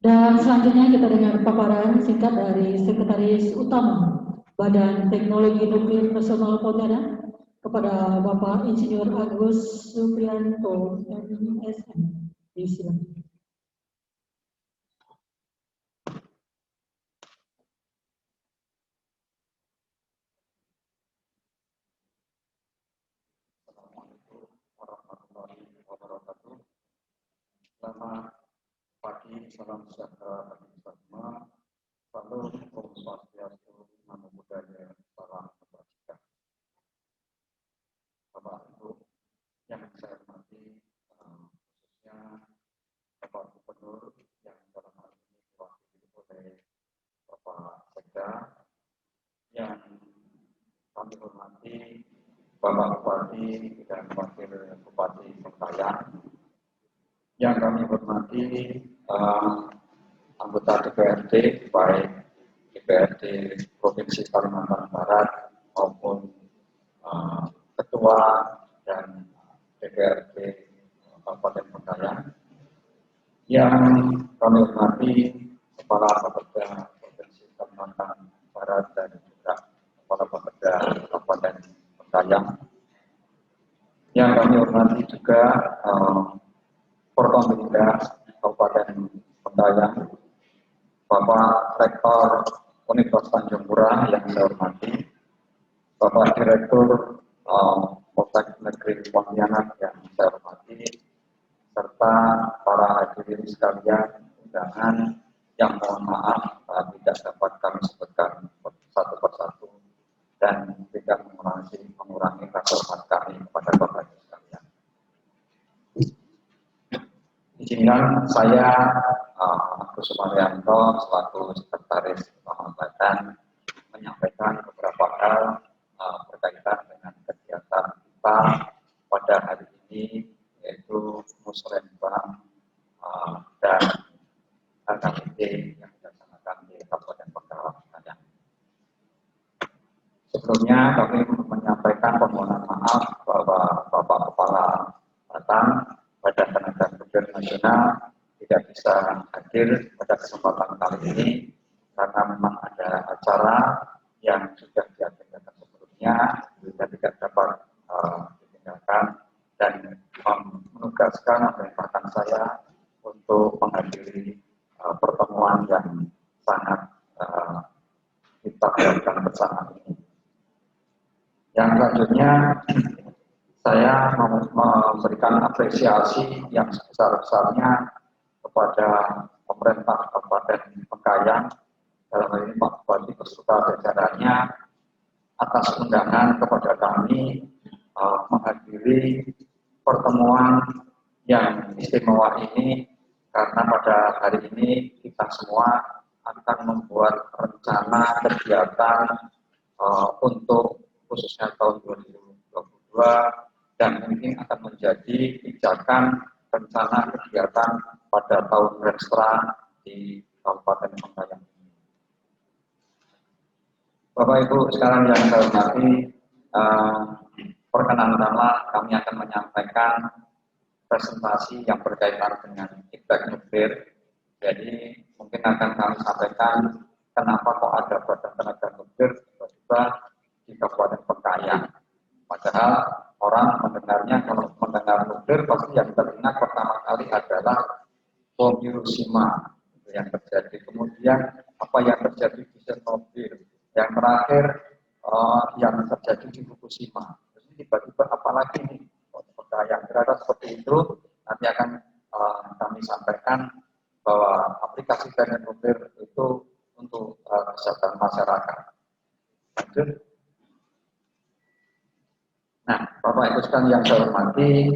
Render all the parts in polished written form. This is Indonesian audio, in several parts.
Dan selanjutnya kita dengar paparan singkat dari Sekretaris Utama Badan Teknologi Nuklir Nasional Pontianak kepada Bapak Insinyur Agus Supriyanto, MSN. Disilakan. Assalamualaikum warahmatullahi wabarakatuh. Selamat pagi, salam sejahtera bagi kita semua. Salam Om Swastiastu, Namo Buddhaya, salam kebajikan. Bapak Ibu yang saya hormati, khususnya Bapak Gubernur yang dalam hal ini diwakili oleh Bapak Sekda, yang kami hormati Bapak Bupati dan Wakil Bupati Bengkayang, yang kami hormati anggota DPRD, baik DPRD Provinsi Kalimantan Barat maupun Ketua dan DPRD Kabupaten Bengkayang, yang kami hormati Kepala Bapeda Provinsi Kalimantan Barat dan juga Kepala Bapeda Kabupaten Bengkayang, yang kami hormati juga Forkompimda Kabupaten Bengkayang, Bapak Rektor Universitas Tanjung Pura yang saya hormati, Bapak Direktur Poltek Negeri Pontianak yang saya hormati, serta para hadirin sekalian undangan yang mohon maaf tidak dapat kami sebutkan satu persatu dan tidak mengurangi rasa hormat kami kepada Bapak Ibu sekalian. Izinkan saya Agus Supriyanto selaku Sekretaris Utama Badan menyampaikan beberapa hal berkaitan dengan kegiatan kita pada hari ini, yaitu Musrembang dan HKBP yang dilaksanakan di Kabupaten Bengkayang. Sebelumnya kami menyampaikan permohonan maaf bahwa Bapak Kepala Badan Badan Tenaga Nuklir Nasional tidak bisa hadir pada kesempatan kali ini karena memang ada acara yang sudah diagendakan sebelumnya dan tidak dapat ditinggalkan, dan menugaskan memerintahkan saya untuk menghadiri pertemuan yang sangat kita lakukan bersama ini. Yang selanjutnya saya memberikan apresiasi yang sebesar-besarnya kepada pemerintah Kabupaten Bengkayang, dalam hal ini Pak Bupati beserta jajarannya, atas undangan kepada kami menghadiri pertemuan yang istimewa ini, karena pada hari ini kita semua akan membuat rencana kegiatan untuk khususnya tahun 2022 dan mungkin akan menjadi pijakan rencana kegiatan pada tahun rekstra di Kabupaten Bengkayang ini. Bapak Ibu sekalian yang saya hormati, perkenankanlah kami akan menyampaikan presentasi yang berkaitan dengan impact nuklir. Jadi mungkin akan kami sampaikan kenapa kok ada Badan Tenaga Nuklir tiba-tiba di Kabupaten Bengkayang. Padahal orang mendengarnya, kalau mendengar nuklir pasti yang teringat pertama kali adalah bom Hiroshima yang terjadi. Kemudian apa yang terjadi di Chernobyl. Yang terakhir yang terjadi di Fukushima. Jadi tiba-tiba apalagi nih yang berada seperti itu, nanti akan kami sampaikan bahwa aplikasi teknik nuklir itu untuk kesehatan masyarakat. Lanjut. Nah, Bapak Ibu sekalian yang saya hormati,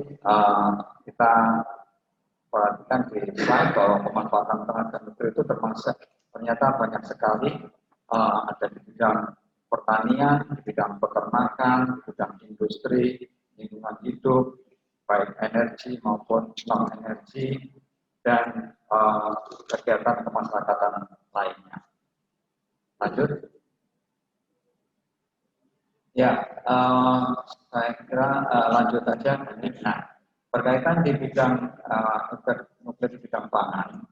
kita perhatikan di slide bahwa pemanfaatan tenaga nuklir itu ternyata banyak sekali, ada di bidang pertanian, di bidang peternakan, di bidang industri, lingkungan hidup, baik energi maupun non energi, dan kegiatan kemasyarakatan lainnya. Lanjut. Ya, saya kira lanjut saja. Nah, berkaitan di bidang nuklir di bidang pangan,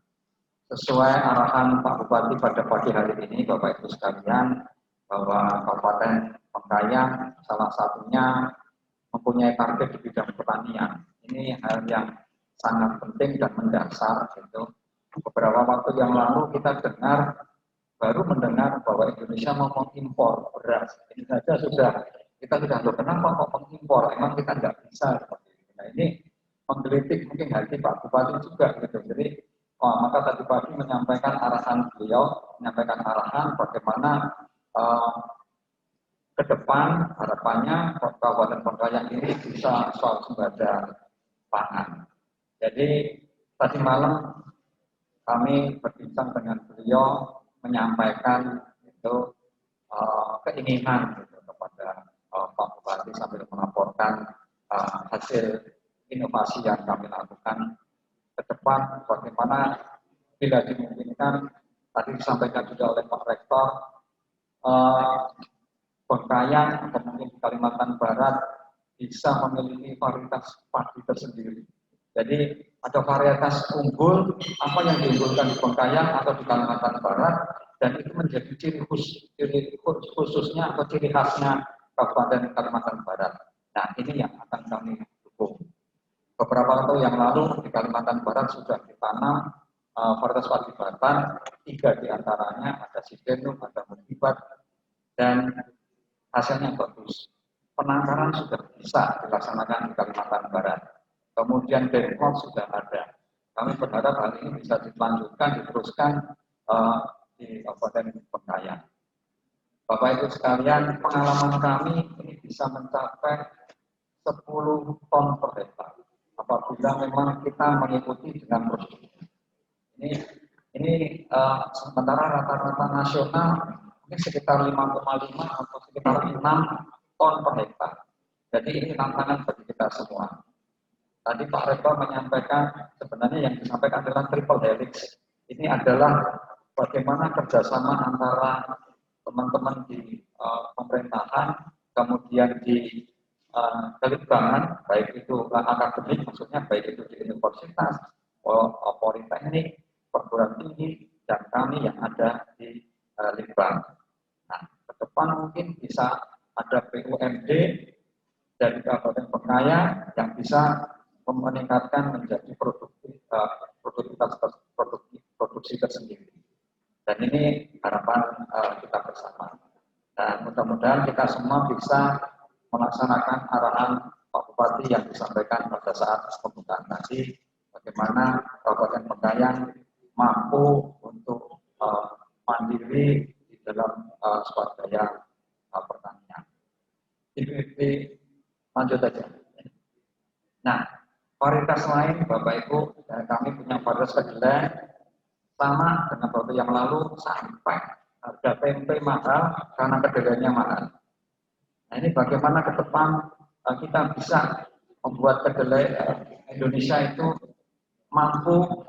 sesuai arahan Pak Bupati pada pagi hari ini, Bapak Ibu sekalian, bahwa Kabupaten Pengkayang salah satunya mempunyai target di bidang pertanian. Ini hal yang sangat penting dan mendasar. Gitu. Beberapa waktu yang lalu kita baru mendengar bahwa Indonesia mau mengimpor beras. Ini saja kita sudah tahu kenapa kok mengimpor, emang kita nggak bisa. Nah ini menggelitik mungkin hati Pak Bupati juga. Gitu. Jadi maka tadi pagi menyampaikan arahan beliau, menyampaikan arahan bagaimana ke depan harapannya Kabupaten Pengkayang ini bisa swasembada pangan. Jadi tadi malam kami berbincang dengan beliau menyampaikan itu keinginan gitu, kepada Pak Bupati sambil melaporkan hasil inovasi yang kami lakukan ke depan, bagaimana bila dimungkinkan tadi disampaikan juga oleh Pak Rektor, Pengkayang atau mungkin di Kalimantan Barat bisa memiliki varietas padi tersendiri. Jadi ada varietas unggul, apa yang diunggulkan di Pengkayang atau di Kalimantan Barat, dan itu menjadi ciri khususnya atau ciri khasnya Kabupaten Kalimantan Barat. Nah ini yang akan kami dukung. Beberapa waktu yang lalu di Kalimantan Barat sudah ditanam varietas padi Batan, 3 diantaranya ada Sidenum, ada Mukibat, dan hasilnya bagus. Penangkaran sudah bisa dilaksanakan di Kalimantan Barat. Kemudian Denmark sudah ada. Kami berharap hal ini bisa dilanjutkan, diteruskan di Kabupaten Pengkayang. Bapak Ibu sekalian, pengalaman kami ini bisa mencapai 10 ton per hektar. Apabila memang kita mengikuti dengan prosedur. Ini sementara rata-rata nasional ini sekitar 5,5 atau sekitar 6 ton per hektar. Jadi ini tantangan bagi kita semua. Tadi Pak Rektor menyampaikan sebenarnya yang disampaikan adalah triple helix. Ini adalah bagaimana kerjasama antara teman-teman di pemerintahan, kemudian di kelibatan, baik itu akademik, maksudnya baik itu di universitas, politeknik, perguruan tinggi, dan kami yang ada di Litbang. Nah, ke depan mungkin bisa ada BUMD dari Kabupaten Pengkayang yang bisa meningkatkan menjadi produksi tersendiri. Dan ini harapan kita bersama. Dan mudah-mudahan kita semua bisa melaksanakan arahan Pak Bupati yang disampaikan pada saat pembukaan tadi, bagaimana Kabupaten Pengkayang mampu untuk mandiri di dalam swadaya pertanian. Lanjut aja. Nah, varietas lain Bapak Ibu, kami punya varietas kedelai sama dengan waktu yang lalu sampai harga tempe mahal karena kedelainya mahal. Nah ini bagaimana ke depan kita bisa membuat kedelai Indonesia itu mampu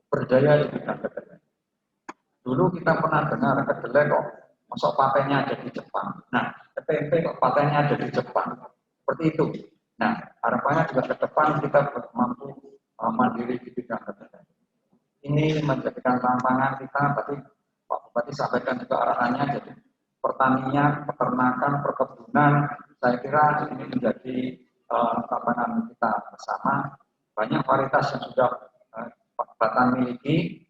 berdaya di bidang kedelai. Dulu kita pernah dengar kedelai kok masuk patentnya ada di Jepang. Nah, tempe kok patentnya ada di Jepang. Seperti itu. Nah, harapannya juga ke depan kita mampu mandiri di bidang kedelai. Ini menjadikan tantangan kita, tadi Pak Bupati sampaikan juga arahannya, jadi pertanian, peternakan, perkebunan, saya kira ini menjadi tantangan kita bersama. Banyak varietas yang sudah Pak Batan miliki,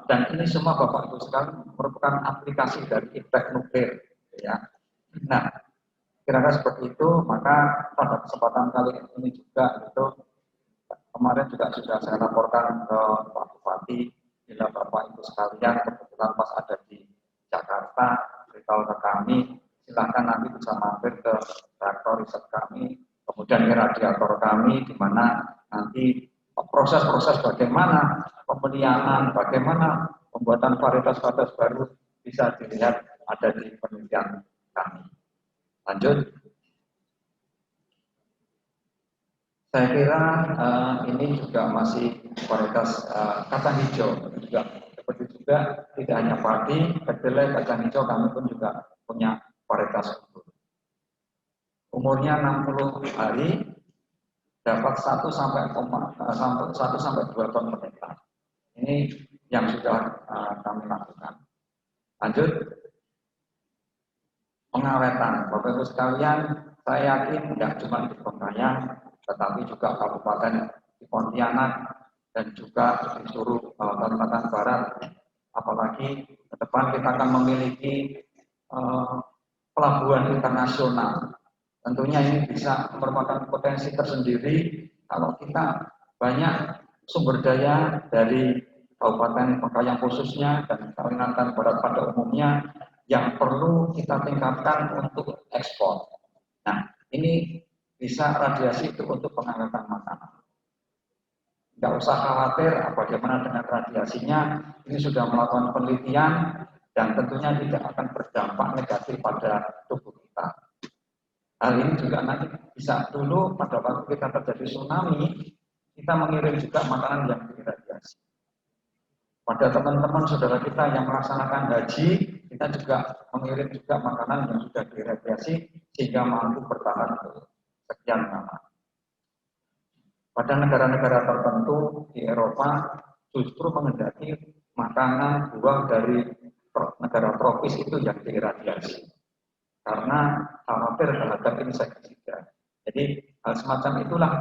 dan ini semua Bapak Ibu sekalian merupakan aplikasi dari impact nuklir. Ya. Nah, kira-kira seperti itu, maka pada kesempatan kali ini juga itu kemarin juga sudah saya laporkan ke Pak Bupati, bila Bapak Ibu sekalian kebetulan pas ada di Jakarta, beritahu ke kami, silahkan nanti bisa mampir ke reaktor riset kami, kemudian ke radiator kami, di mana nanti proses-proses bagaimana pemeliharaan, bagaimana pembuatan varietas-varietas baru bisa dilihat ada di penelitian kami. Lanjut. Saya kira ini juga masih varietas kacang hijau juga seperti juga tidak hanya padi, kedelai, kacang hijau kami pun juga punya varietas unggul. Umurnya 60 hari dapat 1 sampai 2 ton per hektar. Ini yang sudah kami lakukan. Lanjut, pengawetan. Bapak Ibu sekalian, saya yakin tidak cuma di Bengkayang, tetapi juga Kabupaten di Pontianak dan juga di seluruh Kalimantan Barat. Apalagi ke depan kita akan memiliki pelabuhan internasional. Tentunya ini bisa merupakan potensi tersendiri kalau kita banyak sumber daya dari Kabupaten Bengkayang khususnya dan Kalimantan Barat pada umumnya yang perlu kita tingkatkan untuk ekspor. Nah, ini bisa radiasi itu untuk pengangkatan makanan. Tidak usah khawatir bagaimana dengan radiasinya, ini sudah melakukan penelitian dan tentunya tidak akan berdampak negatif pada tubuh kita. Hal ini juga nanti bisa dulu pada waktu kita terjadi tsunami, kita mengirim juga makanan yang diradiasi. Pada teman-teman saudara kita yang melaksanakan haji, kita juga mengirim juga makanan yang sudah diradiasi sehingga mampu bertahan sekian lama. Pada negara-negara tertentu di Eropa justru mengendaki makanan buah dari negara tropis itu yang diradiasi karena khawatir terhadap insektisida. Jadi hal semacam itulah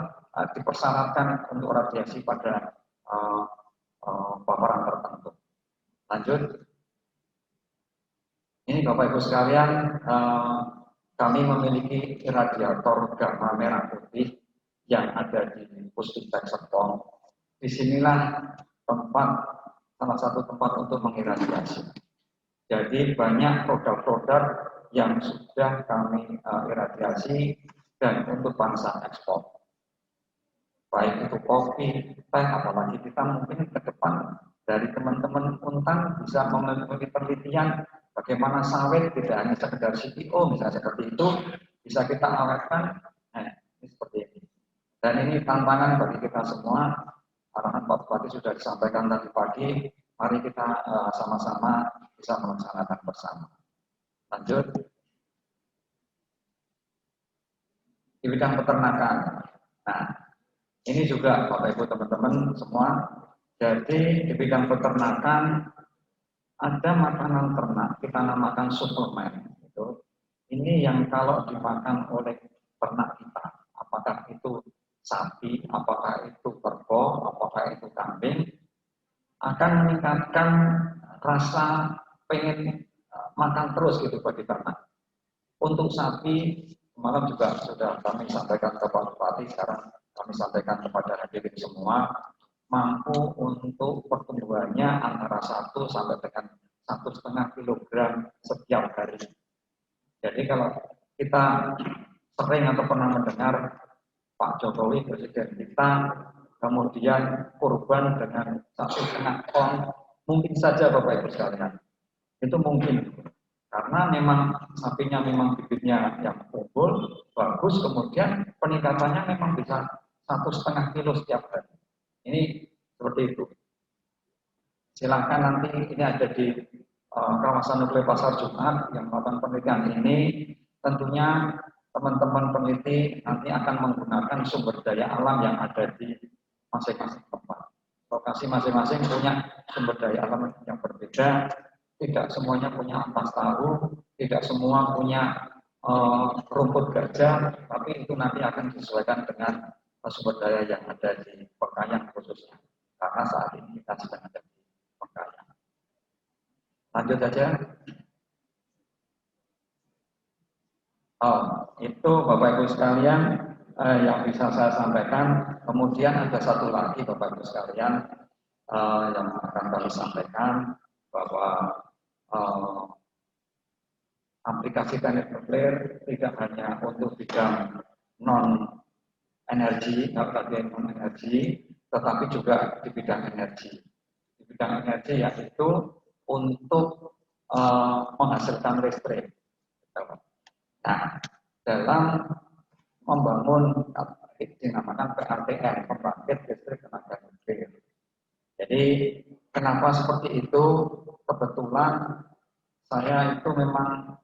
dipersyaratkan untuk radiasi pada paparan tertentu. Lanjut. Ini Bapak Ibu sekalian, kami memiliki radiator gamma merah putih yang ada di Puspiptek Serpong. Disinilah salah satu tempat untuk mengiradiasi. Jadi banyak produk-produk yang sudah kami iradiasi dan untuk bangsa ekspor. Baik itu kopi, teh, apalagi kita mungkin ke depan dari teman-teman Untan bisa memiliki penelitian bagaimana sawit tidak hanya sekedar CPO misalnya seperti itu bisa kita awetkan. Ini seperti ini. Dan ini tantangan bagi kita semua. Arahan Pak Bupati sudah disampaikan tadi pagi. Mari kita sama-sama bisa melaksanakan bersama. Lanjut. Di bidang peternakan. Nah, ini juga Bapak Ibu teman-teman semua. Jadi di bidang peternakan ada makanan ternak kita namakan suplemen. Ini yang kalau dimakan oleh ternak kita, apakah itu sapi, apakah itu kerbau, apakah itu kambing, akan meningkatkan rasa pengen makan terus gitu bagi ternak. Untuk sapi, kemarin juga sudah kami sampaikan ke Pak Bupati, sekarang kami sampaikan kepada hadirin semua, mampu untuk pertumbuhannya antara 1 sampai dengan 1,5 kilogram setiap hari. Jadi kalau kita sering atau pernah mendengar Pak Jokowi Presiden kita kemudian kurban dengan 1,5 ton, mungkin saja Bapak Ibu sekalian, itu mungkin karena memang sapinya memang bibitnya yang unggul, bagus, kemudian peningkatannya memang bisa 1,5 kilo setiap hari. Ini seperti itu. Silahkan nanti ini ada di kawasan nuklir Pasar Jumat yang melakukan penelitian ini. Tentunya teman-teman peneliti nanti akan menggunakan sumber daya alam yang ada di masing-masing tempat. Lokasi masing-masing punya sumber daya alam yang berbeda. Tidak semuanya punya ampas tahu, tidak semua punya rumput gajah, tapi itu nanti akan disesuaikan dengan sumber daya yang ada di Bengkayang khususnya. Karena saat ini kita sedang ada di Bengkayang. Lanjut saja. Itu Bapak Ibu sekalian yang bisa saya sampaikan. Kemudian ada satu lagi Bapak Ibu sekalian yang akan kami sampaikan bahwa aplikasi teknik nuklir tidak hanya untuk bidang non energi, tetapi juga di bidang energi. Di bidang energi yaitu untuk menghasilkan listrik. Nah, dalam membangun dinamakan PLTN, pembangkit listrik tenaga nuklir. Jadi kenapa seperti itu? Kebetulan saya itu memang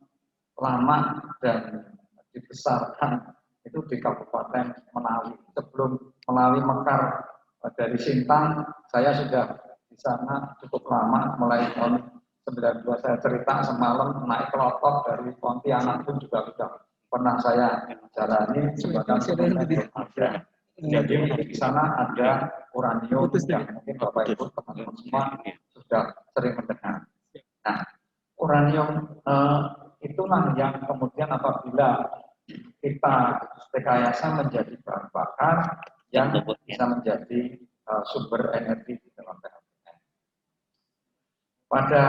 lama dan dibesarkan itu di Kabupaten Menawi. Sebelum Menawi mekar dari Sintang, saya sudah di di sana cukup lama, mulai tahun 92 saya cerita semalam naik kelotok dari Pontianak pun juga sudah pernah saya jalani jembatan ada. Jadi di sana ada uranium yang mungkin Bapak Ibu teman-teman semua sudah sering mendengar. Nah, uranium itulah yang kemudian apabila kita rekayasa menjadi bahan bakar yang bisa menjadi sumber energi di dalam PLTN. Pada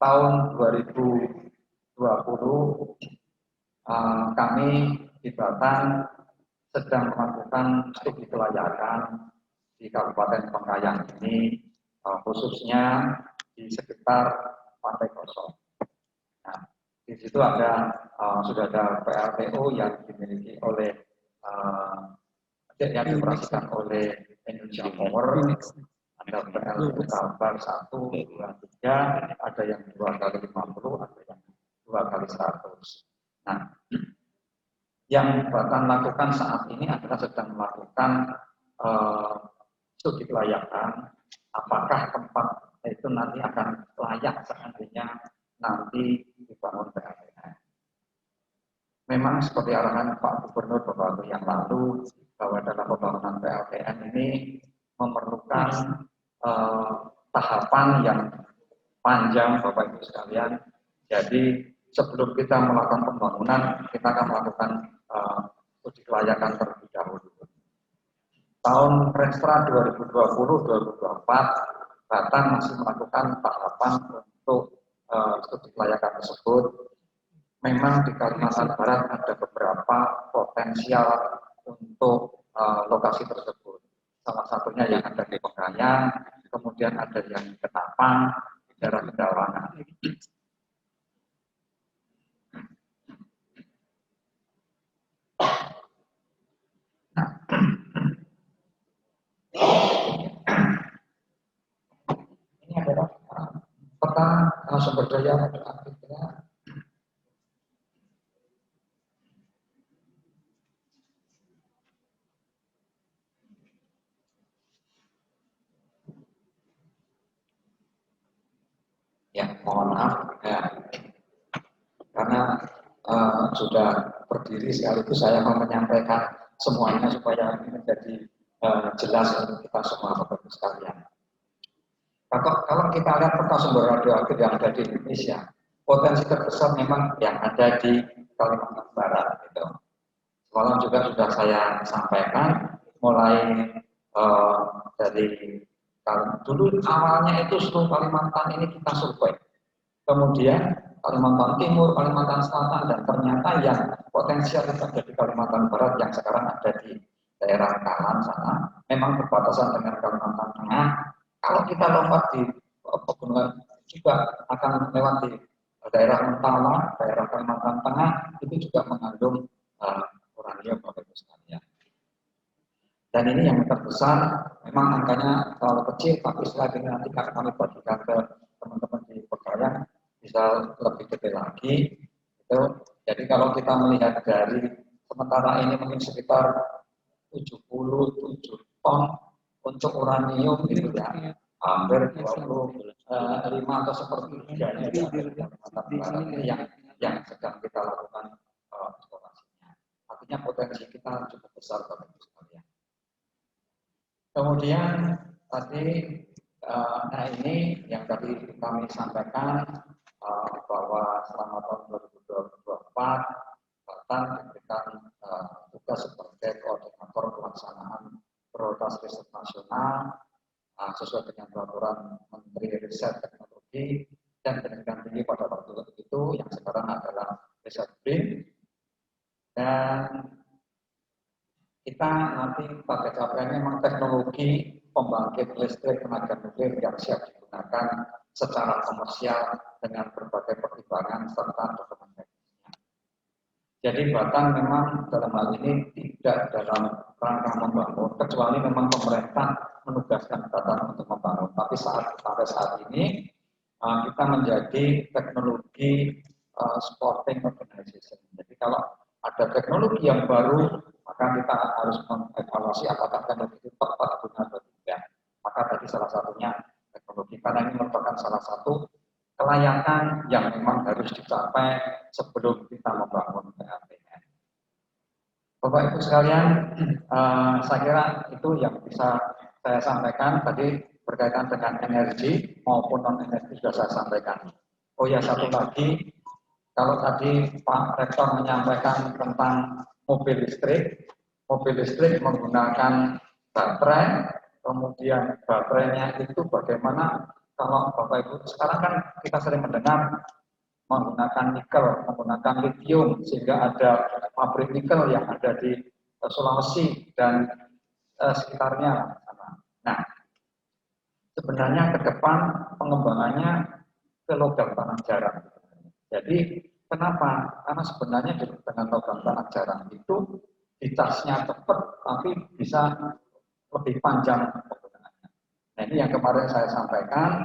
tahun 2020 kami di Batang sedang melakukan studi kelayakan di Kabupaten Pengkayang ini, khususnya di sekitar Pantai Kosong. Nah, di situ sudah ada PLTO yang dimiliki oleh yang dioperasikan oleh Indonesia Power, ada PLTO Kalbar 1, 2, 3, ada yang 2x50, ada yang 2x100. Nah, yang Batang lakukan saat ini adalah sedang melakukan studi kelayakan, apakah tempat itu nanti akan layak seandainya nanti dibangun PLTN. Memang seperti arahan Pak Gubernur beberapa waktu yang lalu bahwa dalam pembangunan PLTN ini memerlukan tahapan yang panjang, Bapak Ibu sekalian. Jadi sebelum kita melakukan pembangunan, kita akan melakukan uji kelayakan terlebih dahulu. Tahun Renstra 2020-2024, Batang masih melakukan tahapan untuk studi kelayakan tersebut. Memang di Kalimantan Barat ada beberapa potensial untuk lokasi tersebut. Salah satunya yang ada di Pengkayang, kemudian ada yang di Ketapang, di daerah Pedawangan. Nah, ini adalah peta sumber daya radioaktifnya. Ya, mohon maaf ya, karena sudah berdiri sekaligus saya mau menyampaikan semuanya supaya ini menjadi jelas untuk kita semua Bapak Ibu sekalian. Kalau kita lihat peta sumber radioaktif yang ada di Indonesia, potensi terbesar memang yang ada di Kalimantan Barat. Gitu. Semalam juga sudah saya sampaikan, mulai dari dulu awalnya itu seluruh Kalimantan ini kita survei. Kemudian Kalimantan Timur, Kalimantan Selatan, dan ternyata yang potensial itu ada di Kalimantan Barat yang sekarang ada di daerah Kalan sana, memang berbatasan dengan Kalimantan Tengah. Kalau kita lompat di pegunungan juga akan melewati daerah Mentawai, daerah Kalimantan Tengah, itu juga mengandung uranium Bapak Ibu sekalian. Dan ini yang terbesar, memang angkanya terlalu kecil, tapi setelah ini nanti kami bagikan ke teman-teman di Pengkayang bisa lebih gede lagi. Itu. Jadi kalau kita melihat dari sementara ini mungkin sekitar 77 ton untuk uranium gitu ya, hampir 25 atau sepertiganya ini yang sedang kita lakukan eksplorasinya. Artinya potensi kita cukup besar Bapak Ibu sekalian. Kemudian tadi, nah ini yang tadi kami sampaikan bahwa selama tahun 2024 Batang diberikan tugas sebagai koordinator pelaksanaan prioritas riset nasional sesuai dengan peraturan Menteri Riset Teknologi dan Pendidikan Tinggi pada waktu itu yang sekarang adalah Riset BIN. Dan kita nanti pada capaiannya memang teknologi pembangkit listrik tenaga nuklir yang siap digunakan secara komersial dengan berbagai pertimbangan serta dokumen teknisnya. Jadi Batang memang dalam hal ini tidak dalam rangka membangun, kecuali memang pemerintah menugaskan Batang untuk membangun. Tapi pada saat ini kita menjadi teknologi supporting organization. Jadi kalau ada teknologi yang baru, maka kita harus mengevaluasi apakah teknologi itu tepat guna atau tidak. Maka tadi salah satunya teknologi, karena ini merupakan salah satu kelayakan yang memang harus dicapai sebelum kita membangun PLTN. Bapak Ibu sekalian, saya kira itu yang bisa saya sampaikan tadi berkaitan dengan energi maupun non-energi sudah saya sampaikan. Oh ya, satu lagi, kalau tadi Pak Rektor menyampaikan tentang mobil listrik menggunakan baterai, kemudian baterainya itu bagaimana kalau Bapak Ibu sekarang kan kita sering mendengar menggunakan nikel, menggunakan lithium, sehingga ada pabrik nikel yang ada di Sulawesi dan sekitarnya. Nah, sebenarnya ke depan pengembangannya ke logam tanah jarang. Jadi kenapa? Karena sebenarnya dengan logam tanah jarang itu dicasnya cepat, tapi bisa lebih panjang penggunaannya. Nah, ini yang kemarin saya sampaikan.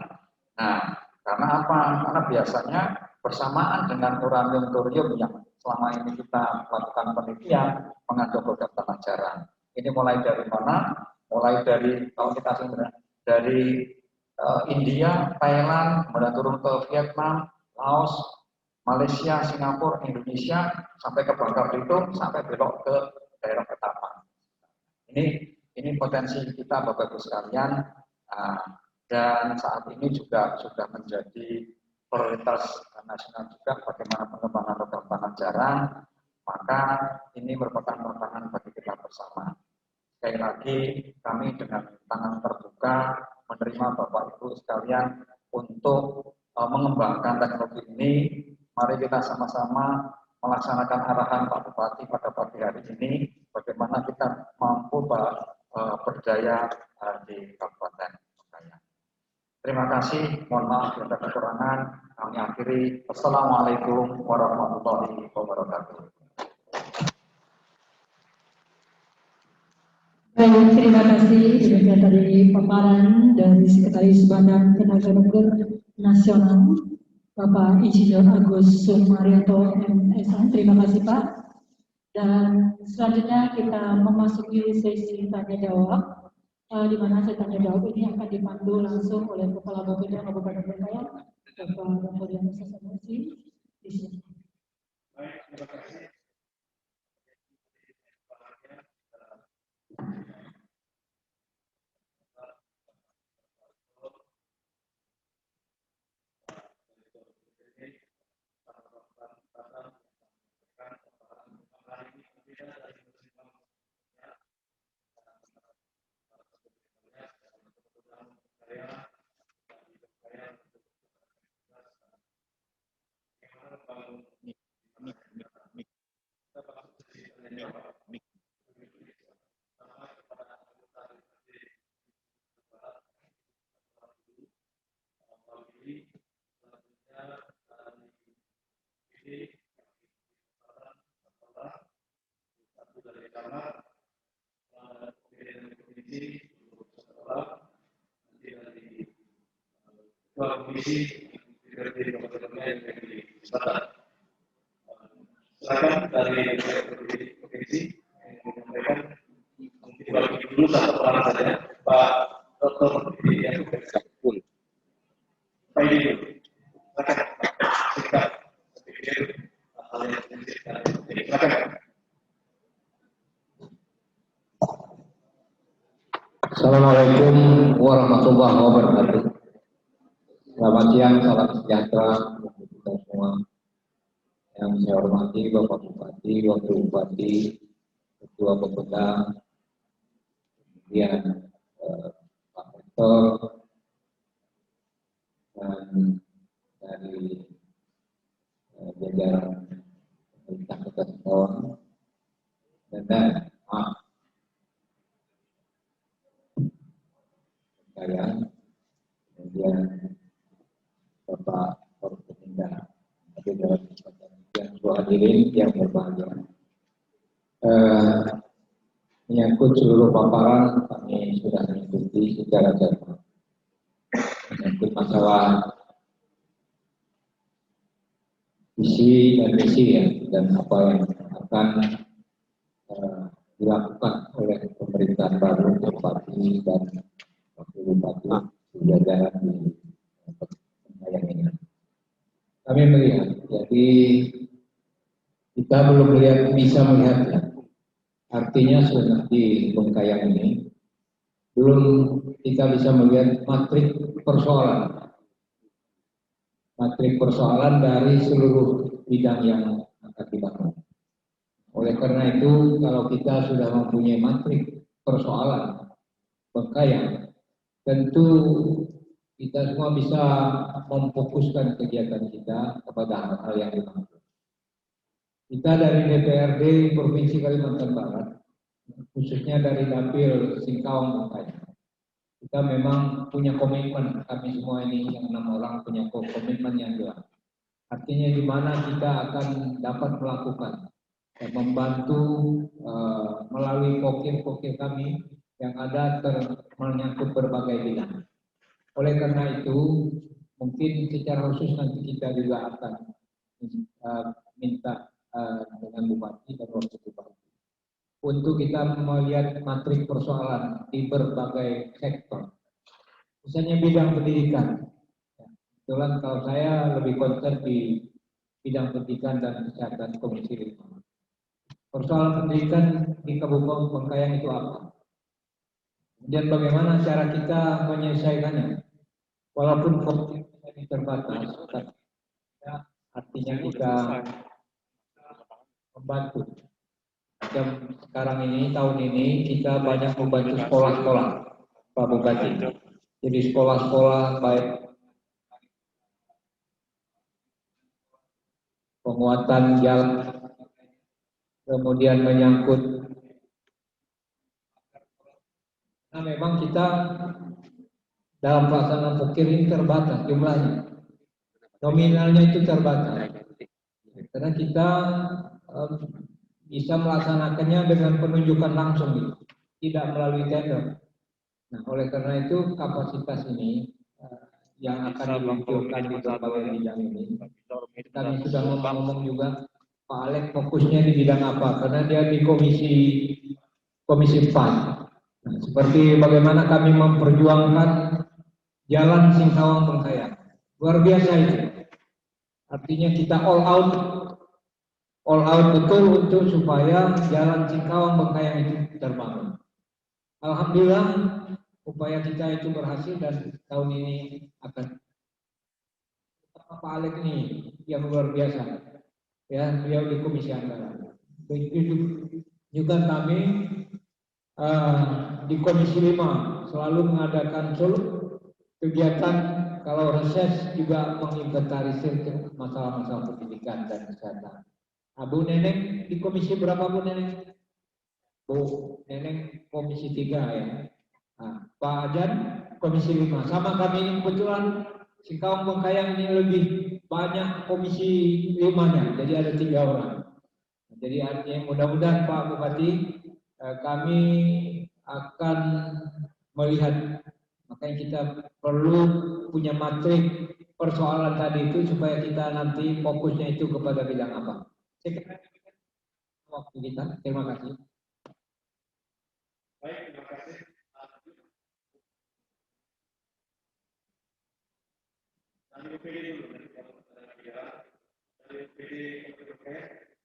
Nah, karena apa? Karena biasanya bersamaan dengan uranium thorium yang selama ini kita melakukan penelitian mengandung logam tanah jarang. Ini mulai dari mana? Mulai dari kalau kita dari India, Thailand, kemudian turun ke Vietnam, Laos, Malaysia, Singapura, Indonesia, sampai ke Bangka Belitung, sampai belok ke daerah Ketapang. Ini potensi kita, Bapak Ibu sekalian, dan saat ini juga sudah menjadi prioritas nasional juga bagaimana pengembangan logam tanah jarang, maka ini merupakan tantangan bagi kita bersama. Sekali lagi, kami dengan tangan terbuka menerima Bapak Ibu sekalian untuk mengembangkan teknologi ini. Mari kita sama-sama melaksanakan arahan Pak Bupati pada pagi hari ini, bagaimana kita mampu berdaya di Kabupaten Bengkayang. Terima kasih, mohon maaf jika ada kekurangan. Kami akhiri. Assalamualaikum warahmatullahi wabarakatuh. Baik, terima kasih. Demikian tadi paparan dari Sekretaris Badan Tenaga Nuklir Nasional, Bapak Insinyur Agus Sumaryanto MSN. Terima kasih Pak. Dan selanjutnya kita memasuki sesi tanya jawab, di mana sesi tanya jawab ini akan dipandu langsung oleh Kepala Bapeda Kabupaten Bengkayang, Bapak Mulia Musa Sanusi. Di sini. Baik, terima kasih. Silakan dari provinsi menyampaikan mungkin dulu satu orang saja, Pak Dr. Didian Kapul. Pak Ibu, silakan singkat sedikit hal yang disampaikan. Silakan. Assalamualaikum warahmatullahi wabarakatuh. Selamat siang, salam sejahtera untuk kita semua. Yang saya hormati Bapak Bupati, Wakil Bupati, Ketua Bapeda, kemudian Pak Rektor, dan dari jajaran pemerintah Kota Singkawang, dan saya, kemudian Bapak Forkopimda, dalam yang hadirin yang berbahagia. Menyangkut seluruh paparan kami sudah mengikuti secara cermat. Menyangkut masalah visi dan misi ya, dan apa yang akan dilakukan oleh pemerintahan baru Bupati dan Wakil Bupati jajaran di Bengkayang ini. Kami melihat, jadi kita belum bisa melihat ya. Artinya sudah di Bengkayang ini belum kita bisa melihat matrik persoalan dari seluruh bidang yang akan dibangun. Oleh karena itu, kalau kita sudah mempunyai matrik persoalan Bengkayang, tentu kita semua bisa memfokuskan kegiatan kita kepada hal-hal yang dimaksud. Kita dari DPRD Provinsi Kalimantan Barat, khususnya dari Dapil Singkawang Bengkayang, kita memang punya komitmen, kami semua ini yang 6 orang punya komitmen yang jelas. Artinya di mana kita akan dapat melakukan dan membantu melalui pokir-pokir kami yang ada menyangkut berbagai bidang. Oleh karena itu, mungkin secara khusus nanti kita juga akan minta dengan Bupati dan Wakil Bupati untuk kita melihat matrik persoalan di berbagai sektor. Misalnya bidang pendidikan. Kebetulan kalau saya lebih concern di bidang pendidikan dan kesehatan Komisi 5. Persoalan pendidikan di Kabupaten Bengkayang itu apa? Dan bagaimana cara kita menyelesaikannya? Walaupun COVID ini terbatas, artinya kita membantu. Dan sekarang ini, tahun ini kita banyak membantu sekolah-sekolah, Pak Bupati. Jadi sekolah-sekolah baik penguatan jalan, kemudian menyangkut. Nah, memang kita dalam pelaksanaan pokir ini terbatas jumlahnya, nominalnya itu terbatas. Karena kita bisa melaksanakannya dengan penunjukan langsung, gitu, tidak melalui tender. Nah, oleh karena itu kapasitas ini yang akan diluncurkan di berbagai bidang ini, kami sudah ngomong juga Pak Alex fokusnya di bidang apa? Karena dia di komisi 4. Nah, seperti bagaimana kami memperjuangkan jalan Singkawang Bengkayang, luar biasa itu. Artinya kita all out betul untuk supaya jalan Singkawang Bengkayang itu terbangun. Alhamdulillah upaya kita itu berhasil dan tahun ini akan. Pak Alex ini yang luar biasa, ya, beliau di Komisi Anggaran. Begitu juga kami di Komisi 5 selalu mengadakan kegiatan, kalau reses juga menginventarisir masalah-masalah pendidikan dan kesehatan. Bu Neneng di komisi berapa Bu Neneng? Bu Neneng komisi 3 ya. Nah, Pak Ajan komisi 5. Sama kami ini kebetulan Singkawang Bengkayang ini lebih banyak komisi 5-nya, jadi ada 3 orang. Jadi artinya mudah-mudahan Pak Bupati kami akan melihat, makanya kita perlu punya matrik persoalan tadi itu supaya kita nanti fokusnya itu kepada bidang apa. Saya kira waktu kita, terima kasih. Baik, terima kasih. Dari UPD dulu, dari UPD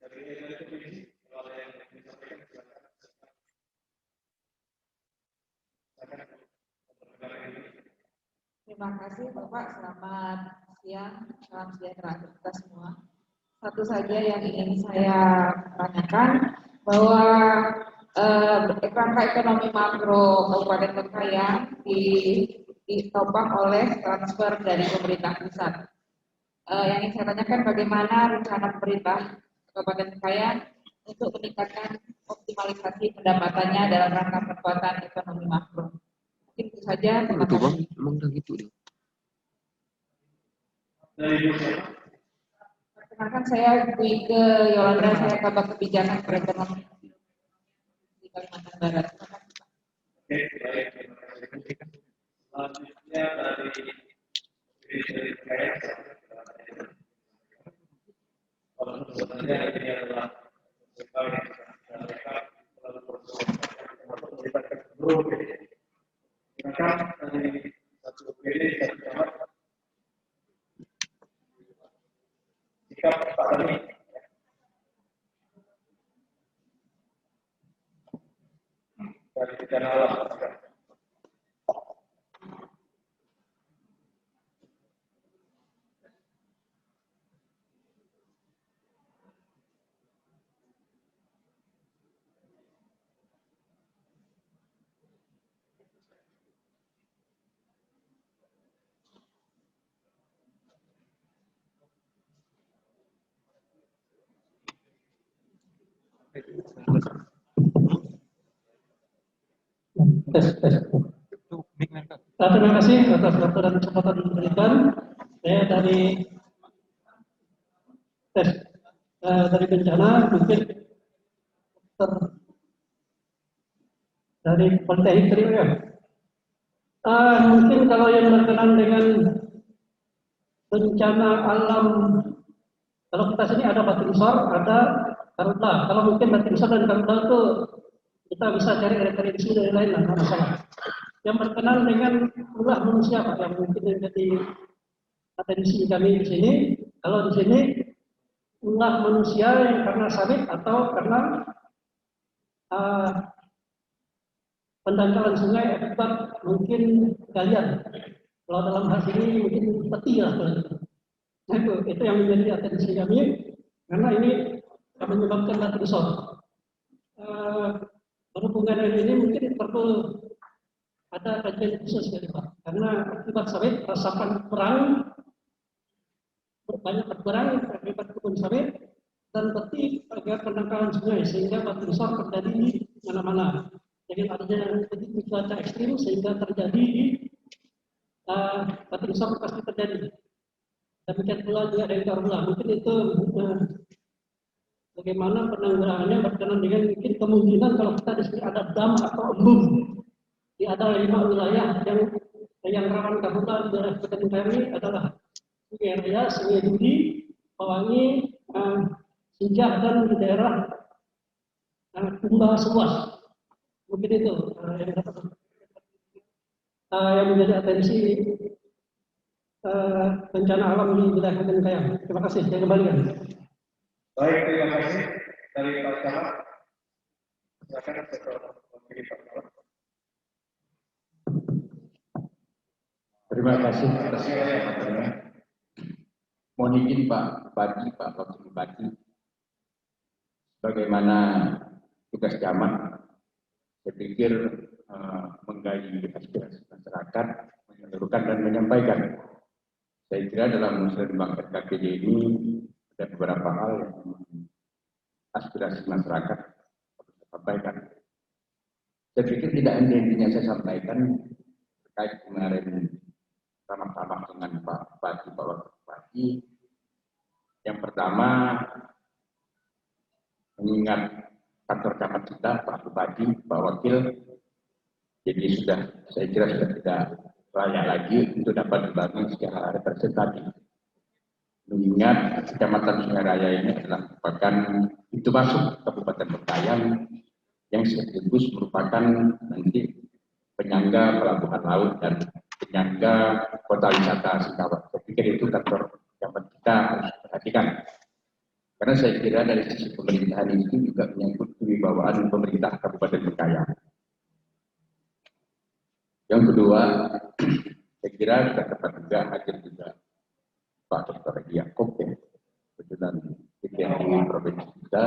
dari komisi, kalau ada yang disampaikan silakan. Terima kasih Bapak, selamat siang, salam sejahtera untuk kita semua. Satu saja yang ingin saya tanyakan, bahwa kerangka ekonomi makro Kabupaten Bengkayang ditopang oleh transfer dari pemerintah pusat. Yang ingin saya tanyakan, bagaimana rencana pemerintah Kabupaten Bengkayang untuk meningkatkan optimalisasi pendapatannya dalam rangka perkuatan ekonomi makro. Mungkin itu saja. Terima kasih. Emang udah gitu deh. Perkenalkan, saya Bu Ike Yolanda, saya Kabak Kebijakan Perekonomian di Kalimantan Barat. Oke, baik, terima kasih. Selanjutnya dari selanjutnya ini adalah silakan dari satu satu camat sikap Pak Tani. Dari bencana alam. Tes. Terima kasih atas waktu dan kesempatan yang diberikan. Saya dari tes dari bencana mungkin dari Politeknik Trio ya. Mungkin kalau yang berkenaan dengan bencana alam, kalau kita sini ada batu besar, ada karhutla. Kalau mungkin batu besar dan karhutla itu kita bisa cari referensi dari lain, nggak masalah. Yang berkenaan dengan ulah manusia, Pak, yang mungkin menjadi atensi kami di sini. Kalau di sini ulah manusia yang karena sawit atau karena pendangkalan sungai akibat mungkin galian. Kalau dalam hal ini mungkin peti lah. Nah, itu yang menjadi atensi kami karena ini menyebabkan batu besar. Berhubungan dengan ini mungkin perlu ada kajian khusus dari Pak, karena akibat sawit resapan perang banyak berkurang akibat kebun sawit dan peti agar pendangkalan sungai sehingga batu besar terjadi di mana-mana. Jadi adanya cuaca ekstrim sehingga terjadi di batu besar pasti terjadi. Demikian pula juga ada karhutla. Mungkin itu bagaimana penanggulangannya berkenaan dengan mungkin kemungkinan kalau kita di sini ada dam atau embung. Ada 5 wilayah yang rawan karhutla di daerah Kabupaten kami adalah Sungai Raya, Sungai Duri, Pawangi, Sinjak dan di daerah Kumba Sebuas. Mungkin itu yang menjadi atensi bencana alam di wilayah Kabupaten Kayang. Terima kasih. Saya kembalikan. Baik, terima kasih dari Pak Camat. Silakan Pak Camat. Terima kasih atas kesempatannya. Mohon izin Pak Wakil Bupati, bagaimana tugas camat, saya pikir menggali aspirasi masyarakat, menyeluruhkan dan menyampaikan. Saya kira dalam musrenbang RKKJ ini ada beberapa hal yang aspirasi masyarakat harus saya sampaikan. Saya pikir tidak henti-hentinya saya sampaikan terkait kemarin sama-sama dengan Pak Bupati, Pak Wakil Bupati. Yang pertama, mengingat kantor camat kita, Pak Bupati, Pak Wakil, jadi saya kira sudah tidak layak lagi untuk dapat dibangun secara representatif. Mengingat Kecamatan Sungai Raya ini adalah merupakan pintu masuk Kabupaten Bengkayang yang sekaligus merupakan nanti penyangga pelabuhan laut dan penyangga kota wisata Singkawang. Saya pikir itu kantor camat kita harus perhatikan. Karena saya kira dari sisi pemerintahan itu juga menyangkut kewibawaan pemerintah Kabupaten Bengkayang. Yang kedua, saya kira sudah tepat juga hadir juga Pak Dr. Yaakob ya, kebetulan DPRD Provinsi kita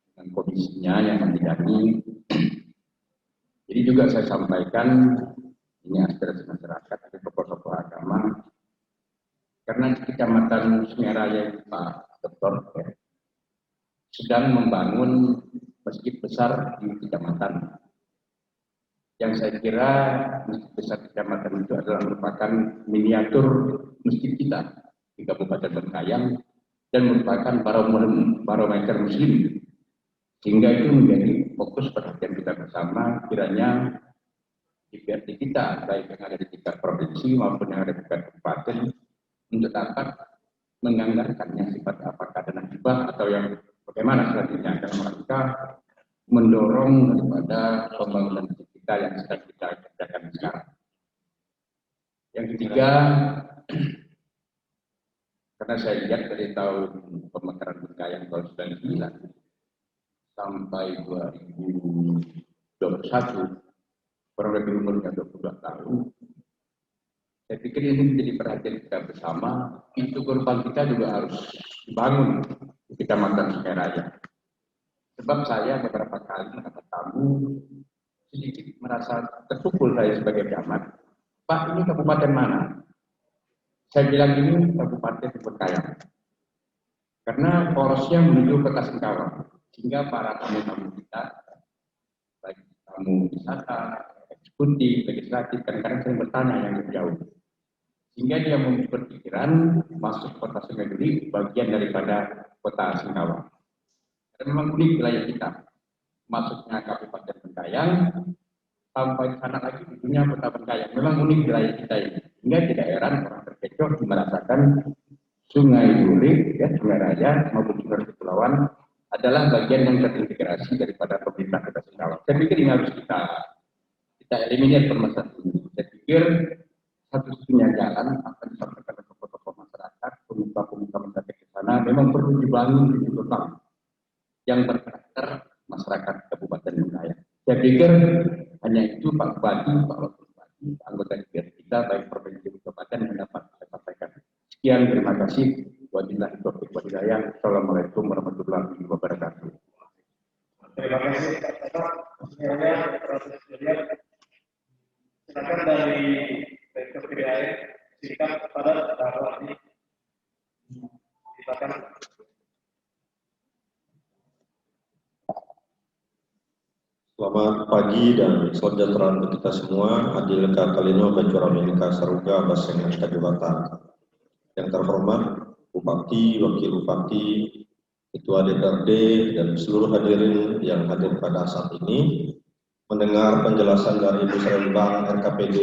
dengan komisinya yang membidangi. Jadi juga saya sampaikan ini aspirasi masyarakat dari tokoh-tokoh agama, karena di Kecamatan Sungai Raya Pak Dr. ya, sedang membangun masjid besar di kecamatan. Yang saya kira masjid besar kecamatan itu adalah merupakan miniatur masjid kita di Kabupaten Bengkayang dan merupakan barometer muslim, sehingga itu menjadi fokus perhatian kita bersama. Kiranya DPRD kita baik yang ada di tingkat provinsi maupun yang ada di tingkat kabupaten untuk dapat menganggarkan yang sifat apakah dana hibah atau yang bagaimana selanjutnya dalam rangka mendorong daripada pembangunan kita yang sedang kita kerjakan sekarang. Yang ketiga, karena saya lihat dari tahun pemekaran Bengkayang tahun 99 sampai 2021, kurang lebih umurnya 22 tahun, saya pikir ini menjadi perhatian kita bersama. Pintu gerbang kita juga harus dibangun di Kecamatan Sungai Raya. Sebab saya beberapa kali mendapat tamu sedikit merasa terpukul saya sebagai camat. Pak, ini kabupaten mana? Saya bilang ini Kabupaten Bengkayang. Karena porosnya menuju Kota Singkawang, sehingga para tamu-tamu kita, baik tamu wisata, eksekutif, legislatif, kadang-kadang sering bertanya yang lebih jauh. Sehingga dia berpikiran masuk Kota Sungai Duri bagian daripada Kota Singkawang. Dan memang unik wilayah kita. Masuknya Kabupaten Bengkayang, sampai sana lagi ujungnya Kota Bengkayang. Memang unik wilayah kita ini. Hingga tidak heran orang terkecoh merasakan Sungai Duri, ya, Sungai Raya maupun Sungai Kepulauan adalah bagian yang terintegrasi daripada pemerintah Kota Singkawang. Saya pikir ini harus kita eliminir permasalahan ini. Saya pikir satu-satunya jalan akan disampaikan ke tokoh masyarakat, pemuka-pemuka masyarakat di sana memang perlu dibangun di utang yang berkarakter masyarakat Kabupaten Bengkayang. Saya pikir hanya itu Pak Bupati, Pak Wakil Bupati, anggota DPR kita baik provinsi kabupaten yang dapat saya sampaikan. Sekian, terima kasih. Wabillahi taufiq wal hidayah. Assalamualaikum warahmatullahi wabarakatuh. Terima kasih Pak. Silakan dari Direktur PDAM singkat kepada terdakwa ini. Silakan. Selamat pagi dan salam sejahtera untuk kita semua. Adil Kalino Bajora Menika Saruga Baseng Kadewatan. Yang terhormat Bupati, Wakil Bupati, Ketua DPRD dan seluruh hadirin yang hadir pada saat ini, mendengar penjelasan dari Musrenbang RKPD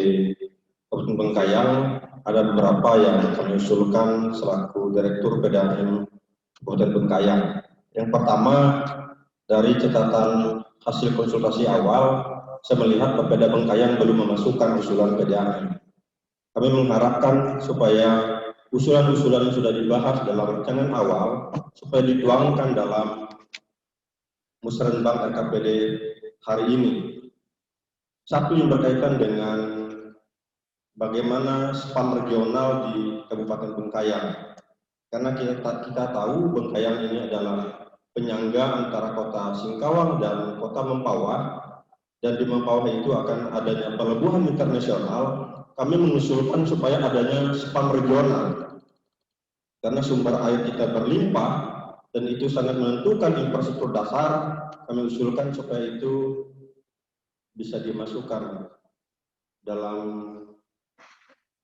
Kabupaten Bengkayang, ada beberapa yang kami usulkan selaku Direktur PDAM Kabupaten Bengkayang. Yang pertama, dari catatan hasil konsultasi awal, saya melihat Bapeda Bengkayang belum memasukkan usulan PDAM. Kami mengharapkan supaya usulan-usulan yang sudah dibahas dalam rancangan awal supaya dituangkan dalam Musrenbang RKPD hari ini. Satu yang berkaitan dengan bagaimana spam regional di Kabupaten Bengkayang. Karena kita tahu Bengkayang ini adalah penyangga antara kota Singkawang dan kota Mempawah, dan di Mempawah itu akan adanya pelabuhan internasional. Kami mengusulkan supaya adanya spam regional karena sumber air kita berlimpah dan itu sangat menentukan infrastruktur dasar. Kami usulkan supaya itu bisa dimasukkan dalam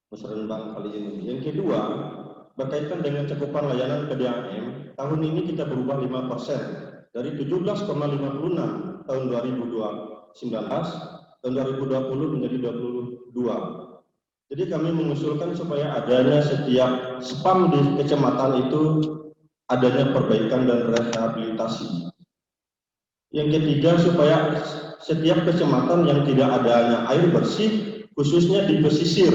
Musrenbang kali ini. Yang kedua, berkaitan dengan cakupan layanan PDAM, tahun ini kita berubah 5% dari 17,56 tahun 2019, tahun 2020 menjadi 22. Jadi kami mengusulkan supaya adanya setiap spam di kecamatan itu adanya perbaikan dan rehabilitasi. Yang ketiga, supaya setiap kecamatan yang tidak adanya air bersih, khususnya di pesisir,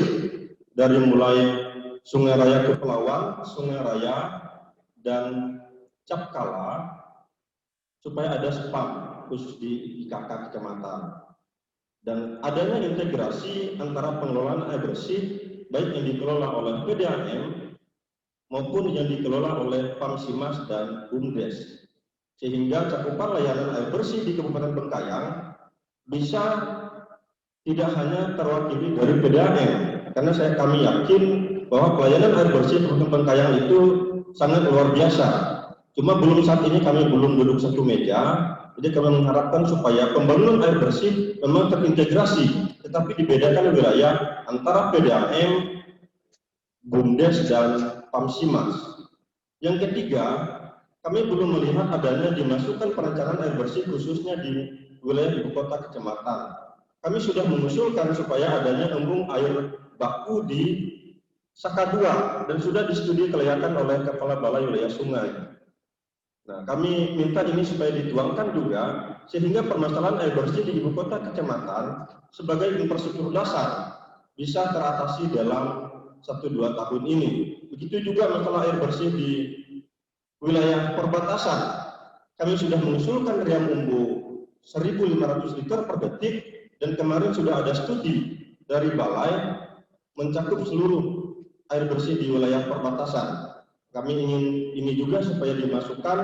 dari mulai Sungai Raya Kepulauan, Sungai Raya, dan Capkala, supaya ada spam khusus di IKK kecamatan. Dan adanya integrasi antara pengelolaan air bersih, baik yang dikelola oleh PDAM maupun yang dikelola oleh Pamsimas dan BUMDes. Sehingga cakupan layanan air bersih di Kabupaten Bengkayang bisa tidak hanya terwakili dari PDAM, karena kami yakin bahwa pelayanan air bersih Kabupaten Bengkayang itu sangat luar biasa. Cuma saat ini kami belum duduk satu meja, jadi kami mengharapkan supaya pembangunan air bersih memang terintegrasi, tetapi dibedakan wilayah antara PDAM, BUMDes, dan Pamsimas. Yang ketiga, kami belum melihat adanya dimasukkan perencanaan air bersih khususnya di wilayah ibu kota kecamatan. Kami sudah mengusulkan supaya adanya embung air baku di Saka 2 dan sudah disetujui kelayakan oleh Kepala Balai Wilayah Sungai. Nah, kami minta ini supaya dituangkan juga sehingga permasalahan air bersih di ibu kota kecamatan sebagai infrastruktur dasar bisa teratasi dalam 1-2 tahun ini. Begitu juga masalah air bersih di wilayah perbatasan. Kami sudah mengusulkan Riam Umbu 1.500 liter per detik, dan kemarin sudah ada studi dari Balai mencakup seluruh air bersih di wilayah perbatasan. Kami ingin ini juga supaya dimasukkan,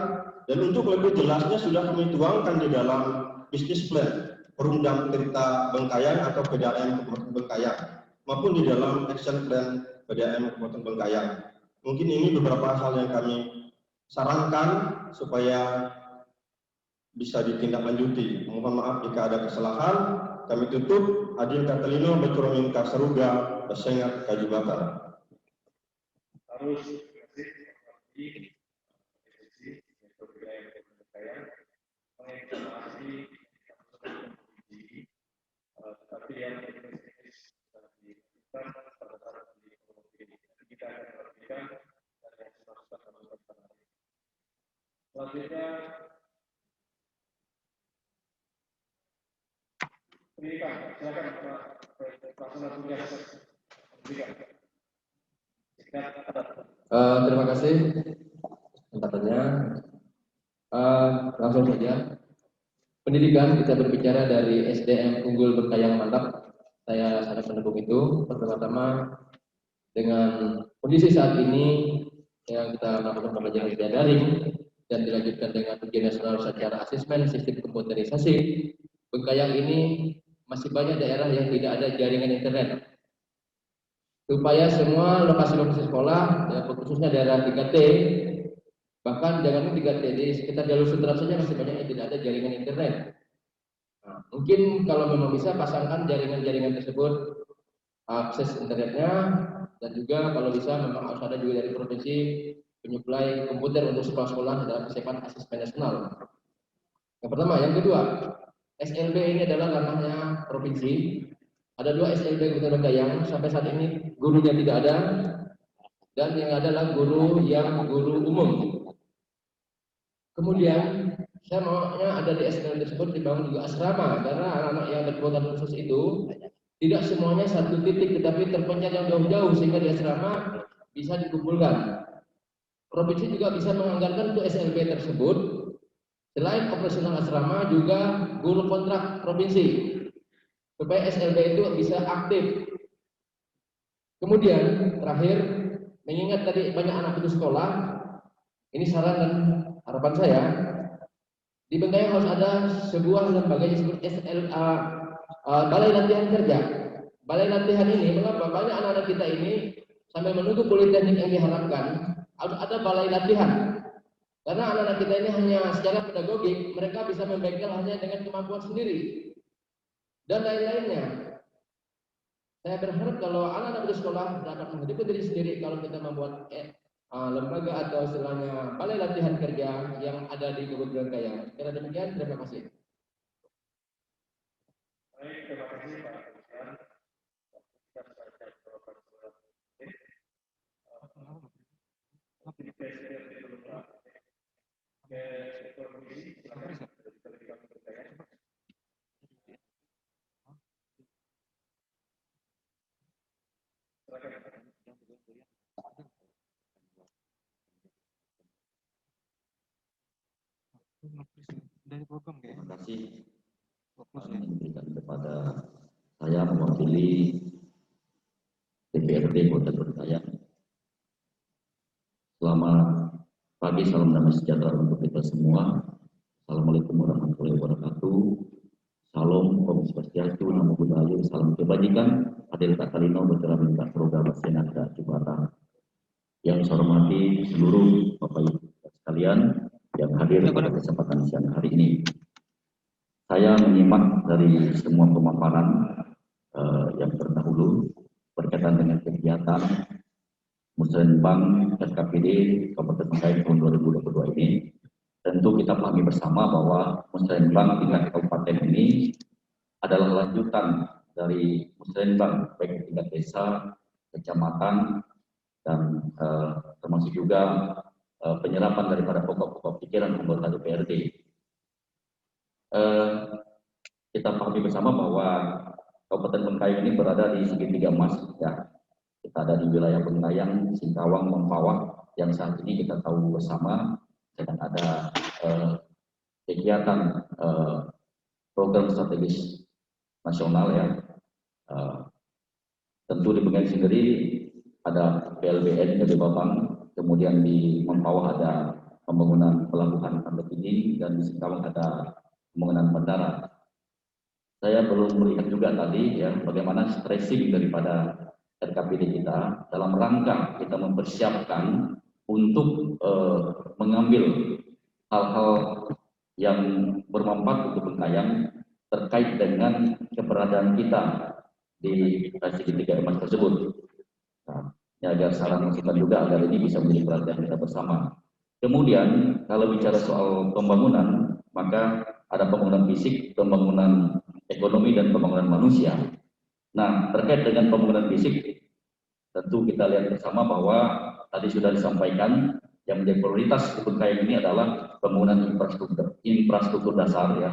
dan untuk lebih jelasnya sudah kami tuangkan di dalam bisnis plan Perumdam Tirta Bengkayang atau PDAM Kabupaten Bengkayang, maupun di dalam action plan PDAM Kabupaten Bengkayang. Mungkin ini beberapa hal yang kami sarankan supaya bisa ditindaklanjuti. Mohon maaf jika ada kesalahan. Kami tutup. Adin Katalino, Becuramin Kasaruga, Basengat, Kaji Bakar. Harus kasih menginformasi tapi yang teknis dilakukan pada saat di kita akan perhatikan dan yang selanjutnya pendidikan. Silakan Pak Pelaksana tugas pendidikan. Terima kasih kesempatannya. Langsung saja. Pendidikan, kita berbicara dari SDM unggul Bengkayang mantap. Saya sangat mendukung itu. Pertama-tama dengan kondisi saat ini yang kita melakukan pembelajaran secara daring dan dilanjutkan dengan ujian nasional secara asesmen sistem komputerisasi, Bengkayang ini masih banyak daerah yang tidak ada jaringan internet. Supaya semua lokasi-lokasi sekolah, ya, khususnya daerah 3T, bahkan jangan 3T, di sekitar jalur sutra saja masih banyak yang tidak ada jaringan internet. Nah, mungkin kalau memang bisa pasangkan jaringan-jaringan tersebut, akses internetnya, dan juga kalau bisa memang harus ada juga dari provinsi penyuplai komputer untuk sekolah-sekolah dalam persiapan asesmen nasional. Yang pertama, yang kedua, SLB ini adalah ranahnya provinsi. Ada 2 SLB Kabupaten Bengkayang, sampai saat ini gurunya tidak ada, dan yang adalah guru umum. Kemudian saya maunya ada di SLB tersebut dibangun juga asrama, karena anak-anak yang berkebutuhan khusus itu tidak semuanya satu titik, tetapi terpencil yang jauh-jauh, sehingga di asrama bisa dikumpulkan. Provinsi juga bisa menganggarkan untuk SLB tersebut, selain operasional asrama juga guru kontrak provinsi, supaya SLB itu bisa aktif. Kemudian terakhir, mengingat tadi banyak anak putus sekolah, ini saran dan harapan saya, di Bengkayang harus ada sebuah lembaga yang disebut Balai Latihan Kerja. Balai latihan ini, mengapa banyak anak-anak kita ini sambil menunggu politeknik yang diharapkan, harus ada balai latihan. Karena anak-anak kita ini hanya secara pedagogik, mereka bisa membengkel hanya dengan kemampuan sendiri dan lain-lainnya. Saya berharap kalau anak-anak di sekolah dapat menghidupi diri sendiri kalau kita membuat lembaga atau istilahnya balai latihan kerja yang ada di Kabupaten Bengkayang. Kira demikian, terima kasih. Baik, terima kasih Pak. Dari program terima kasih yang diberikan kepada saya mewakili DPRD Kota Bengkayang. Selamat pagi, salam damai sejahtera untuk kita semua. Assalamualaikum warahmatullahi wabarakatuh. Salam Om Swastiastu, Namo Buddhaya, salam kebajikan. Adil Katalino, Becuramin Kasaruga, Basengat, Kaji Bakar. Yang saya hormati seluruh Bapak Ibu sekalian yang hadir pada kesempatan siang hari ini. Saya menyimak dari semua pemaparan yang terdahulu berkaitan dengan kegiatan Musrenbang SKPD Kabupaten Bengkayang tahun 2022 ini. Tentu kita pahami bersama bahwa Musrenbang tingkat kabupaten ini adalah lanjutan dari Musrenbang baik tingkat desa, kecamatan, dan termasuk juga penyerapan daripada pokok-pokok pikiran anggota DPRD. Kita pahami bersama bahwa Kabupaten Bengkayang ini berada di segitiga emas, ya. Kita ada di wilayah Bengkayang, Singkawang, Mempawah, yang saat ini kita tahu bersama sedang ada kegiatan program strategis nasional, ya. Tentu di Bengkayang sendiri ada PLBN dari Babang, kemudian di Mempawah ada pembangunan pelabuhan Pantai Pinang, dan di Singkawang ada pembangunan bandara. Saya belum melihat juga tadi, ya, bagaimana stressing daripada RKPD kita dalam rangka kita mempersiapkan untuk mengambil hal-hal yang bermanfaat untuk Bengkayang terkait dengan keberadaan kita di segitiga emas tersebut. Nah, ya, agar saran masukan juga agar ini bisa menjadi perhatian kita bersama. Kemudian kalau bicara soal pembangunan, maka ada pembangunan fisik, pembangunan ekonomi, dan pembangunan manusia. Nah, terkait dengan pembangunan fisik, tentu kita lihat bersama bahwa tadi sudah disampaikan yang menjadi prioritas di Bengkayang ini adalah pembangunan infrastruktur dasar, ya,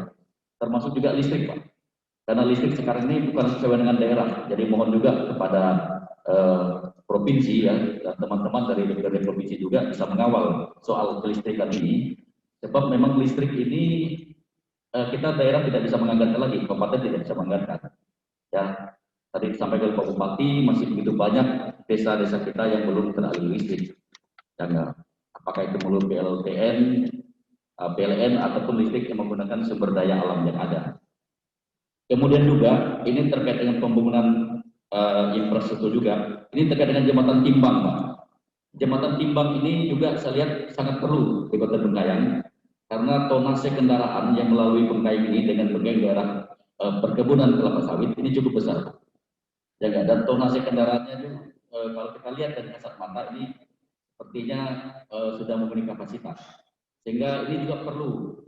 termasuk juga listrik, Pak. Karena listrik sekarang ini bukan kewenangan daerah, jadi mohon juga kepada provinsi, ya, dan teman-teman dari DPRD provinsi juga bisa mengawal soal kelistrikan ini, sebab memang listrik ini kita daerah tidak bisa menganggarkan lagi, kabupaten tidak bisa menganggarkan. Ya, tadi disampaikan oleh Pak Bupati, masih begitu banyak desa-desa kita yang belum teraliri listrik. Dan apakah itu melalui PLN ataupun listrik yang menggunakan sumber daya alam yang ada. Kemudian juga ini terkait dengan pembangunan infrastruktur juga. Ini terkait dengan jembatan timbang, Pak. Jembatan timbang ini juga saya lihat sangat perlu di Kota Bengkayang, karena tonase kendaraan yang melalui Bengkayang ini dengan berbagai daerah perkebunan kelapa sawit ini cukup besar. Ya, dan tonase kendaraannya itu kalau kita lihat dari kasat mata ini sepertinya sudah memenuhi kapasitas. Sehingga ini juga perlu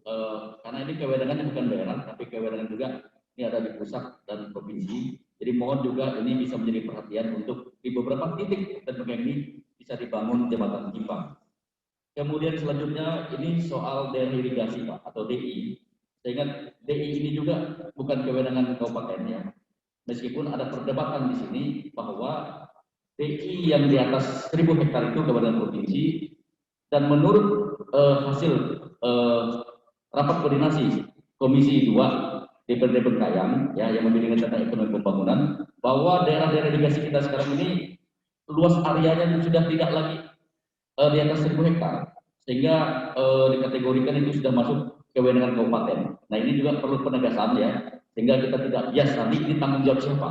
karena ini kewenangannya bukan daerah, tapi kewenangan juga ini ada di pusat dan provinsi. Jadi mohon juga ini bisa menjadi perhatian untuk di beberapa titik dan Bengkayang ini bisa dibangun jembatan timbang. Kemudian selanjutnya ini soal daerah irigasi, Pak, atau DI. Sehingga DI ini juga bukan kewenangan kabupatennya. Meskipun ada perdebatan di sini bahwa DI yang di atas 1000 hektar itu kewenangan provinsi, dan menurut hasil rapat koordinasi Komisi 2 DPRD Bengkayang, ya, yang membimbing tentang ekonomi pembangunan, bahwa daerah-daerah irigasi kita sekarang ini luas areanya sudah tidak lagi di atas 1000 hektar, sehingga dikategorikan itu sudah masuk kewenangan kabupaten. Nah, ini juga perlu penegasan, ya, sehingga kita tidak bias nanti ini tanggung jawab siapa.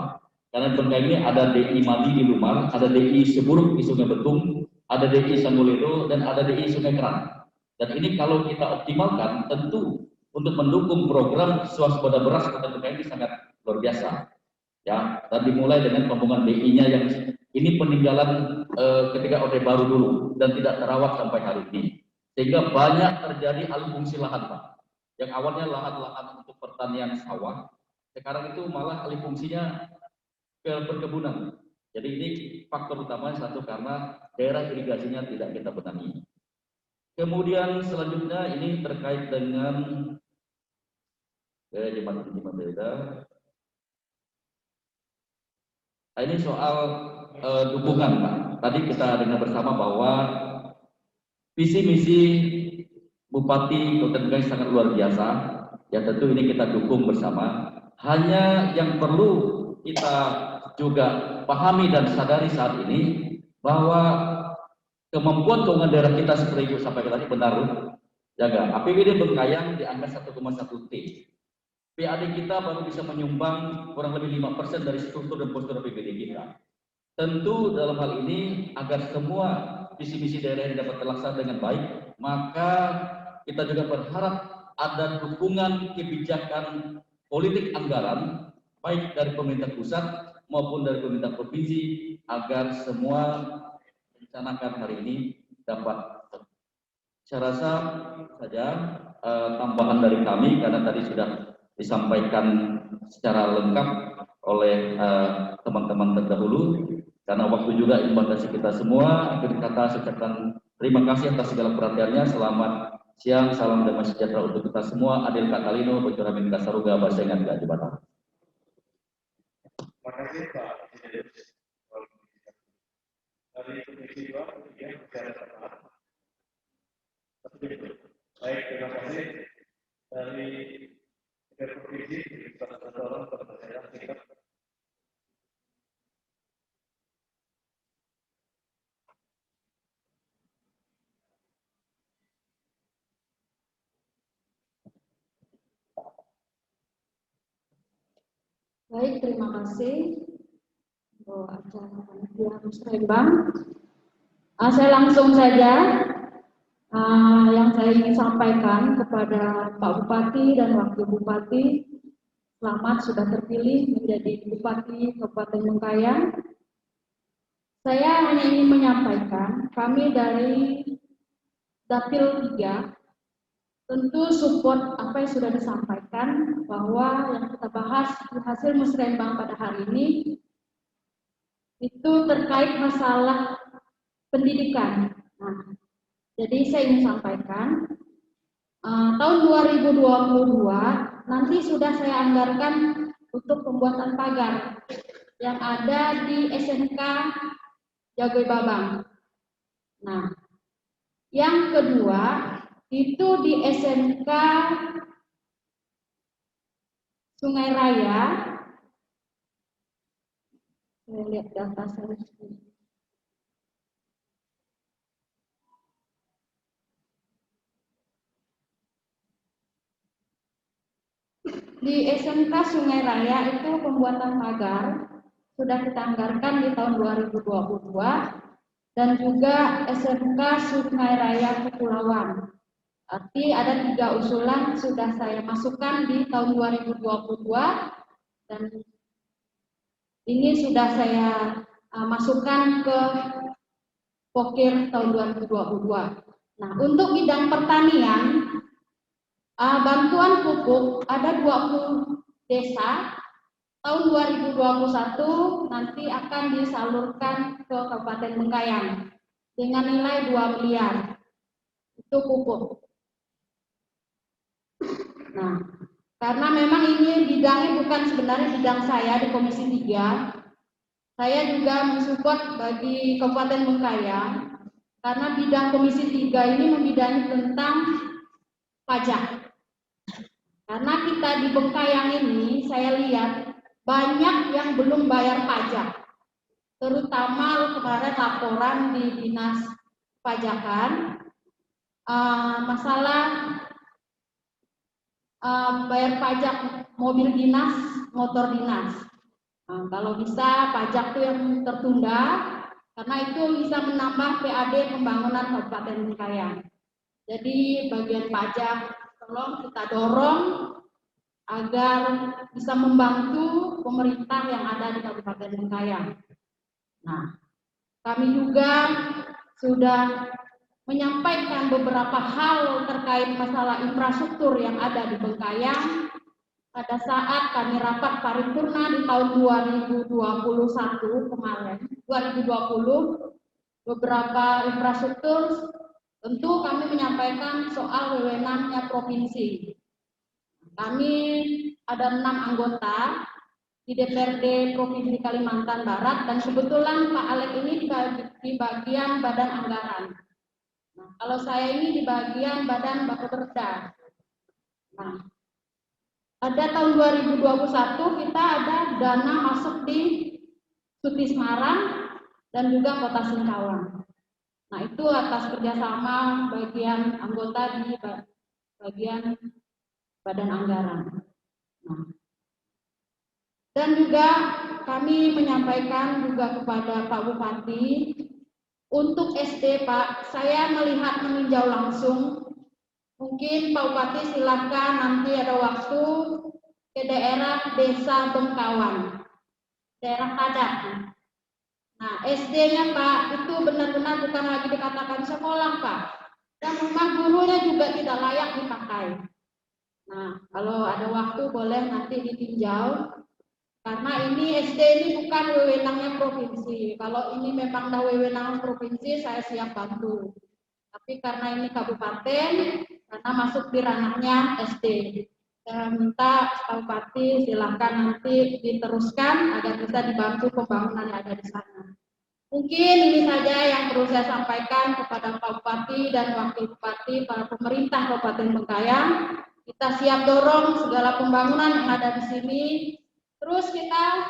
Karena di Bengkayang ini ada DI Madi di Lumar, ada DI Seburuk di Sungai Betung, ada DI Sanggolero, dan ada DI Sungai Keran. Dan ini kalau kita optimalkan, tentu untuk mendukung program swasembada beras Kota Bengkayang ini sangat luar biasa. Ya, dan dimulai dengan pembangunan DI-nya yang ini peninggalan ketika Orde Baru dulu dan tidak terawat sampai hari ini. Sehingga banyak terjadi alih fungsi lahan, Pak. Yang awalnya lahan-lahan untuk pertanian sawah, sekarang itu malah alih fungsinya ke perkebunan. Jadi ini faktor utamanya satu karena daerah irigasinya tidak kita benahi. Kemudian selanjutnya ini terkait dengan jembatan beda. Nah, ini soal dukungan, Pak. Tadi kita dengar bersama bahwa visi misi Bupati Kota Bengkayang sangat luar biasa. Ya, tentu ini kita dukung bersama. Hanya yang perlu kita juga pahami dan sadari saat ini bahwa kemampuan keuangan daerah kita seperti Ibu sampaikan tadi benar. Jaga APBD Bengkayang di angka 1,1 T. PAD kita baru bisa menyumbang kurang lebih 5% dari struktur dan postur APBD kita. Tentu dalam hal ini agar semua visi-misi daerah ini dapat terlaksana dengan baik, maka kita juga berharap ada dukungan kebijakan politik anggaran baik dari pemerintah pusat maupun dari pemerintah provinsi agar semua rencanakan hari ini dapat. Saya rasa saja tambahan dari kami karena tadi sudah disampaikan secara lengkap oleh teman-teman terdahulu. Karena waktu juga implementasi kita semua, akhir kata saya ucapkan terima kasih atas segala perhatiannya. Selamat siang, salam damai sejahtera untuk kita semua. Adil Katalino, Bocor Amin Kasaruga, Basengan Gak Jembatan. Terima kasih Pak Presiden. Dari Komisi 2, kemudian bicara tepat. Baik, terima kasih. Dari Provinsi, Pak Tolong kepada saya singkat. Baik, terima kasih untuk acara panitia musrembang. Saya langsung saja yang saya ingin sampaikan kepada Pak Bupati dan Wakil Bupati. Selamat sudah terpilih menjadi Bupati Kabupaten Bengkayang. Saya hanya ingin menyampaikan, kami dari Dapil 3 tentu support apa yang sudah disampaikan, bahwa yang kita bahas di hasil musrembang pada hari ini itu terkait masalah pendidikan. Nah, jadi saya ingin sampaikan tahun 2022 nanti sudah saya anggarkan untuk pembuatan pagar yang ada di SMK Jagoi Babang. Nah, yang kedua itu di SMK Sungai Raya. Saya lihat data saya. Di SMK Sungai Raya itu pembuatan pagar sudah kita anggarkan di tahun 2022, dan juga SMK Sungai Raya Kepulauan. Arti ada 3 usulan sudah saya masukkan di tahun 2022, dan ini sudah saya masukkan ke Pokir tahun 2022. Nah, untuk bidang pertanian, bantuan pupuk ada 20 desa. Tahun 2021 nanti akan disalurkan ke Kabupaten Bengkayang dengan nilai 2 miliar. Itu pupuk. Nah, karena memang ini bidangnya bukan sebenarnya bidang saya di Komisi 3, saya juga mensupport bagi Kabupaten Bengkayang, karena bidang Komisi 3 ini membidangi tentang pajak. Karena kita di Bengkayang ini, saya lihat banyak yang belum bayar pajak, terutama kemarin laporan di Dinas Pajakan, masalah bayar pajak mobil dinas, motor dinas. Kalau bisa pajak itu yang tertunda, karena itu bisa menambah PAD pembangunan Kabupaten Bengkayang. Jadi bagian pajak tolong kita dorong agar bisa membantu pemerintah yang ada di Kabupaten Bengkayang. Nah, kami juga sudah menyampaikan beberapa hal terkait masalah infrastruktur yang ada di Bengkayang pada saat kami rapat paripurna di tahun 2021 kemarin, 2020, beberapa infrastruktur tentu kami menyampaikan soal wewenangnya provinsi. Kami ada 6 anggota di DPRD Provinsi Kalimantan Barat, dan kebetulan Pak Alek ini di bagian badan anggaran. Nah, kalau saya ini di bagian badan Bappeperda. Nah, ada tahun 2021 kita ada dana masuk di Suti Semarang dan juga Kota Singkawang. Nah, itu atas kerjasama bagian anggota di bagian badan anggaran. Nah, dan juga kami menyampaikan juga kepada Pak Bupati, untuk SD Pak, saya melihat meninjau langsung. Mungkin Pak Bupati silakan nanti ada waktu ke daerah Desa Bengkawan, daerah padat. Nah, SD-nya Pak, itu benar-benar bukan lagi dikatakan sekolah Pak, dan rumah gurunya juga tidak layak dipakai. Nah, kalau ada waktu boleh nanti ditinjau, karena ini SD ini bukan wewenangnya provinsi. Kalau ini memang dah wewenang provinsi, saya siap bantu. Tapi karena ini kabupaten, karena masuk di ranahnya SD. Saya minta Pak Bupati silahkan nanti diteruskan agar bisa dibantu pembangunan yang ada di sana. Mungkin ini saja yang perlu saya sampaikan kepada Pak Bupati dan Wakil Bupati, para pemerintah Kabupaten Bengkayang. Kita siap dorong segala pembangunan yang ada di sini. Terus kita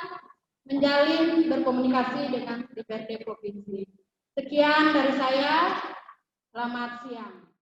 menjalin berkomunikasi dengan DPRD Provinsi. Sekian dari saya. Selamat siang.